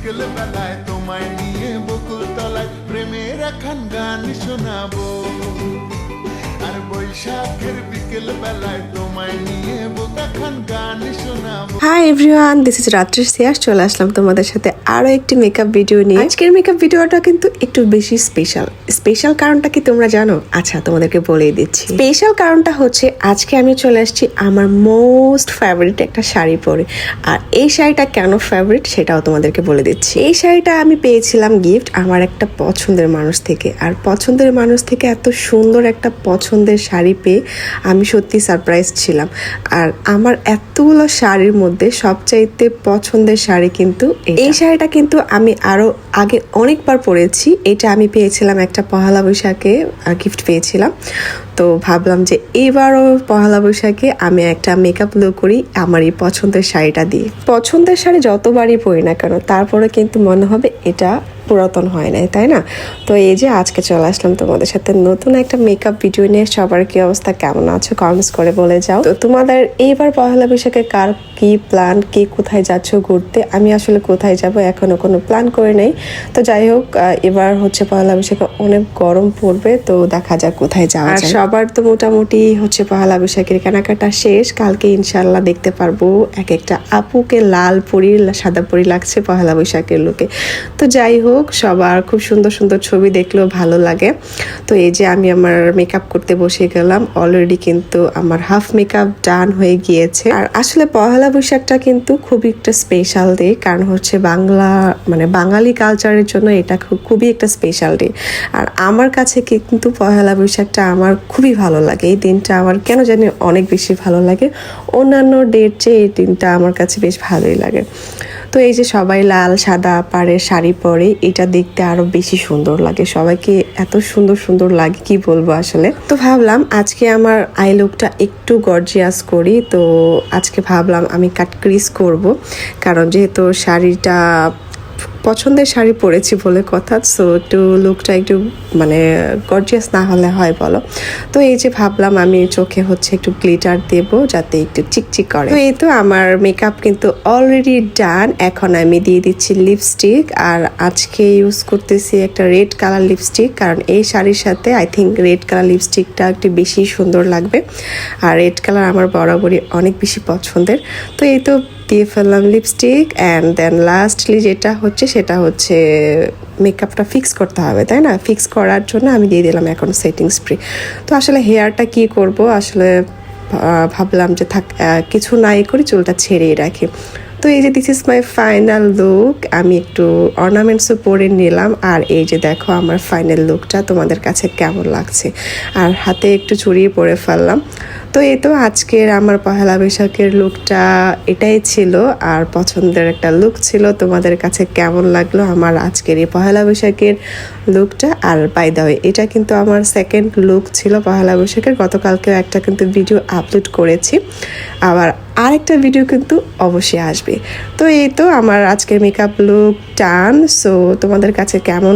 বিকেল বেলায় তোমায় নিয়ে বকুল তলায় প্রেমের একখান গান শোনাবো আর বৈশাখের বিকেল বেলায় তোমায় নিয়ে একখান গান শোনাবো। হাই এভরিওয়ান, দিস ইজ রাত্রি সিয়াস। চলে আসলাম তোমাদের সাথে আরো একটি মেকআপ ভিডিও নিয়ে। আজকের মেকআপ ভিডিওটা কিন্তু একটু বেশি স্পেশাল কারণটা কি তোমরা জানো? আচ্ছা, তোমাদেরকে বলেই দিচ্ছি। স্পেশাল কারণটা হচ্ছে আজকে আমি চলে আসছি আমার মোস্ট ফেভারিট একটা শাড়ি পরে। আর এই শাড়িটা কেন ফেভারিট সেটাও তোমাদেরকে বলে দিচ্ছি। এই শাড়িটা আমি পেয়েছিলাম গিফট আমার একটা পছন্দের মানুষ থেকে। আর পছন্দের মানুষ থেকে এত সুন্দর একটা পছন্দের শাড়ি পেয়ে আমি সত্যি সারপ্রাইজ ছিলাম। আর আমার এতগুলো শাড়ির মধ্যে সবচাইতে পছন্দের শাড়ি কিন্তু এই শাড়িটা কিন্তু আমি আরো আগে অনেকবার পরেছি। এটা আমি পেয়েছিলাম একটা পহেলা বৈশাখে গিফট পেয়েছিলাম। তো ভাবলাম যে এবারও পহেলা বৈশাখে আমি একটা মেকআপ লুক করি আমার এই পছন্দের শাড়িটা দিয়ে। পছন্দের শাড়ি যতবারই পরি না কেন তারপরে কিন্তু মনে হবে এটা পুরাতন হয় নাই, তাই না? তো এই যে আজকে চলে আসলাম তোমাদের সাথে নতুন একটা মেকআপ ভিডিও নিয়ে। সবার কি অবস্থা, কেমন আছো কমেন্টস করে বলে যাও। তো তোমাদের এইবার পহেলা বৈশাখে কার কি প্ল্যান, কি কোথায় যাচ্ছ ঘুরতে? আমি আসলে কোথায় যাব এখনো কোনো প্ল্যান করে নেই। তো যাই হোক, এবার হচ্ছে পহেলা বৈশাখে অনেক গরম পড়বে, তো দেখা যাক কোথায় যাওয়া যায়। সবার তো মোটামুটি হচ্ছে পহেলা বৈশাখের কেনাকাটা শেষ। কালকে ইনশাল্লাহ দেখতে পারবো এক একটা আপুকে লাল পরি সাদা পরি লাগছে পহেলা বৈশাখের লুকে। তো যাই হোক, সবার খুব সুন্দর সুন্দর ছবি দেখলেও ভালো লাগে। তো এই যে আমি আমার মেকআপ করতে বসে গেলাম। অলরেডি কিন্তু আমার হাফ মেকআপ ডান হয়ে গিয়েছে। আর আসলে পহেলা বৈশাখটা কিন্তু খুবই একটা স্পেশাল ডে, কারণ হচ্ছে বাঙালি কালচারের জন্য এটা খুবই একটা স্পেশাল ডে। আর আমার কাছে কিন্তু পহেলা বৈশাখটা আমার খুবই ভালো লাগে। এই দিনটা আমার কেন জানি অনেক বেশি ভালো লাগে। অন্যান্য ডেট চেয়ে এই দিনটা আমার কাছে বেশ ভালোই লাগে। তো এই যে সবাই লাল সাদা পাড়ের শাড়ি পরে, এটা দেখতে আরো বেশি সুন্দর লাগে। সবাইকে এত সুন্দর সুন্দর লাগে কি বলবো আসলে। তো ভাবলাম আজকে আমার আই লুকটা একটু গর্জিয়াস করি। তো আজকে ভাবলাম আমি কাট ক্রিজ করব, কারণ যেহেতু শাড়িটা পছন্দের শাড়ি পরেছি বলে কথা। সো একটু লুকটা একটু গর্জিয়াস না হলে হয় বলো। তো এই যে ভাবলাম আমি চোখে হচ্ছে একটু গ্লিটার দেব যাতে একটু চিকচিক করে। তো এই তো আমার মেকআপ কিন্তু অলরেডি ডান। এখন আমি দিয়ে দিচ্ছি লিপস্টিক। আর আজকে ইউজ করতেছি একটা রেড কালার লিপস্টিক, কারণ এই শাড়ির সাথে আই থিঙ্ক রেড কালার লিপস্টিকটা একটু বেশি সুন্দর লাগবে। আর রেড কালার আমার বরাবরই অনেক বেশি পছন্দের। তো এই তো দিয়ে ফেললাম লিপস্টিক। অ্যান্ড দেন লাস্টলি যেটা হচ্ছে সেটা হচ্ছে মেকআপটা ফিক্স করতে হবে, তাই না? ফিক্স করার জন্য আমি দিয়ে দিলাম এখন সেটিং স্প্রে। তো আসলে হেয়ারটা কি করব, আসলে ভাবলাম যে থাক কিছু নাই করি, চুলটা ছেড়েই রাখি। তো এই যে this is my final look. আমি একটু অর্নামেন্টসও পরে নিলাম। আর এই যে দেখো আমার ফাইনাল লুকটা তোমাদের কাছে কেমন লাগছে। আর হাতে একটু চুড়ি পরে ফেললাম। তো এই তো আজকের আমার পহেলা বৈশাখের লুকটা এটাই ছিল। আর পছন্দের একটা লুক ছিল। তোমাদের কাছে কেমন লাগলো আমার আজকের এই পহেলা বৈশাখের লুকটা? আর বাই দ্য ওয়ে, এটা কিন্তু আমার সেকেন্ড লুক ছিল পহেলা বৈশাখের। গতকালকেও একটা কিন্তু ভিডিও আপলোড করেছি, আবার আরেকটা ভিডিও কিন্তু অবশ্যই আসবে। তো এই তো আমার আজকের মেকআপ লুক ডান। সো তোমাদের কাছে কেমন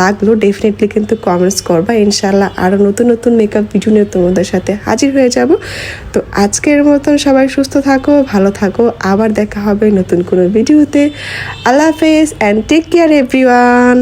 লাগলো ডেফিনেটলি কিন্তু কমেন্টস করবা। ইনশাল্লাহ আরও নতুন নতুন মেকআপ ভিডিও নিয়ে তোমাদের সাথে হাজির হয়ে যাব। তো আজকের মতন সবাই সুস্থ থাকো, ভালো থাকো। আবার দেখা হবে নতুন কোনো ভিডিওতে। আল্লাহ হাফেজ অ্যান্ড টেক কেয়ার এভরিওয়ান।